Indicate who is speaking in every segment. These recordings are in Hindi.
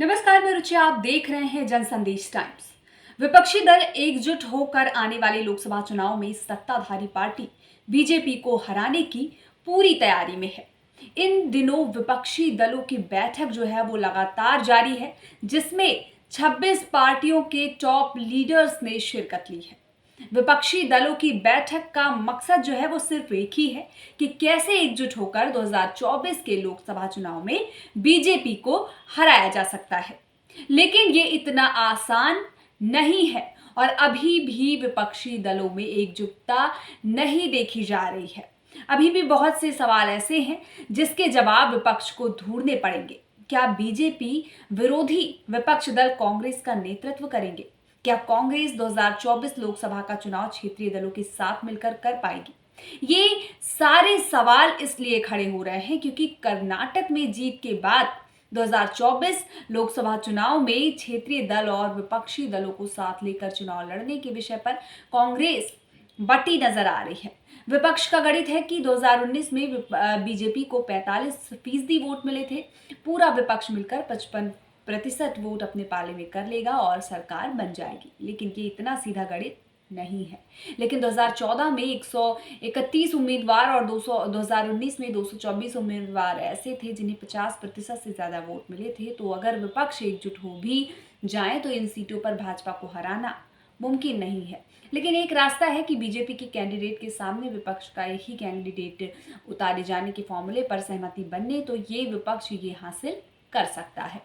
Speaker 1: नमस्कार, मैं रुचि। आप देख रहे हैं जनसंदेश टाइम्स। विपक्षी दल एकजुट होकर आने वाले लोकसभा चुनाव में सत्ताधारी पार्टी बीजेपी को हराने की पूरी तैयारी में है। इन दिनों विपक्षी दलों की बैठक जो है वो लगातार जारी है, जिसमें 26 पार्टियों के टॉप लीडर्स ने शिरकत ली है। विपक्षी दलों की बैठक का मकसद जो है वो सिर्फ एक ही है कि कैसे एकजुट होकर 2024 के लोकसभा चुनाव में बीजेपी को हराया जा सकता है। लेकिन ये इतना आसान नहीं है और अभी भी विपक्षी दलों में एकजुटता नहीं देखी जा रही है। अभी भी बहुत से सवाल ऐसे हैं जिसके जवाब विपक्ष को ढूंढने पड़ेंगे। क्या बीजेपी विरोधी विपक्ष दल कांग्रेस का नेतृत्व करेंगे? क्या कांग्रेस 2024 लोकसभा का चुनाव क्षेत्रीय दलों के साथ मिलकर कर पाएगी? ये सारे सवाल इसलिए खड़े हो रहे हैं क्योंकि कर्नाटक में जीत के बाद 2024 लोकसभा चुनाव में क्षेत्रीय दल और विपक्षी दलों को साथ लेकर चुनाव लड़ने के विषय पर कांग्रेस बटी नजर आ रही है। विपक्ष का गणित है कि 2019 में बीजेपी को 45% वोट मिले थे। पूरा विपक्ष मिलकर 55% वोट अपने पाले में कर लेगा और सरकार बन जाएगी। लेकिन ये इतना सीधा गणित नहीं है। लेकिन 2014 में 131 उम्मीदवार और 2019 में 224 उम्मीदवार ऐसे थे जिन्हें 50% से ज्यादा वोट मिले थे। तो अगर विपक्ष एकजुट हो भी जाए तो इन सीटों पर भाजपा को हराना मुमकिन नहीं है। लेकिन एक रास्ता है कि बीजेपी के कैंडिडेट के सामने विपक्ष का एक ही कैंडिडेट उतारे जाने के फॉर्मूले पर सहमति बनने तो ये विपक्ष ये हासिल कर सकता है।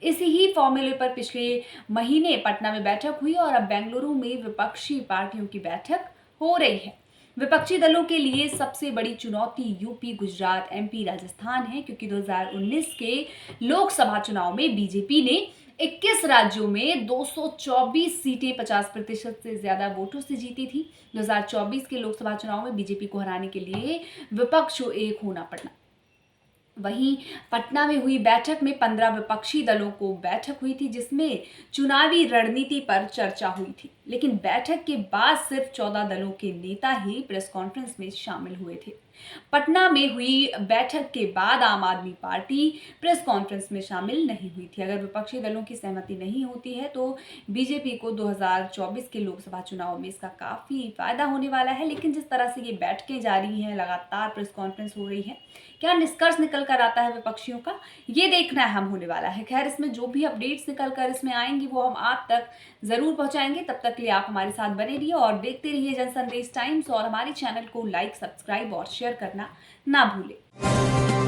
Speaker 1: इसी ही फॉर्मूले पर पिछले महीने पटना में बैठक हुई और अब बेंगलुरु में विपक्षी पार्टियों की बैठक हो रही है। विपक्षी दलों के लिए सबसे बड़ी चुनौती यूपी, गुजरात, एमपी, राजस्थान है क्योंकि 2019 के लोकसभा चुनाव में बीजेपी ने 21 राज्यों में 224 सीटें 50% से ज्यादा वोटों से जीती थी। 2024 के लोकसभा चुनाव में बीजेपी को हराने के लिए विपक्ष को एक होना पड़ना। वहीं पटना में हुई बैठक में 15 विपक्षी दलों को बैठक हुई थी जिसमें चुनावी रणनीति पर चर्चा हुई थी। लेकिन बैठक के बाद सिर्फ 14 दलों के नेता ही प्रेस कॉन्फ्रेंस में शामिल हुए थे। पटना में हुई बैठक के बाद आम आदमी पार्टी प्रेस कॉन्फ्रेंस में शामिल नहीं हुई थी। अगर विपक्षी दलों की सहमति नहीं होती है तो बीजेपी को 2024 के लोकसभा चुनाव में इसका काफी फायदा होने वाला है। लेकिन जिस तरह से ये बैठकें जारी हैं, लगातार प्रेस कॉन्फ्रेंस हो रही है, क्या निष्कर्ष निकल कर आता है विपक्षियों का, ये देखना अहम होने वाला है। खैर, इसमें जो भी अपडेट्स निकल कर इसमें आएंगी वो हम आप तक जरूर पहुंचाएंगे। तब तक के लिए आप हमारे साथ बने रहिए और देखते रहिए जनसंदेश टाइम्स और हमारे चैनल को लाइक, सब्सक्राइब और शेयर करना ना भूलें।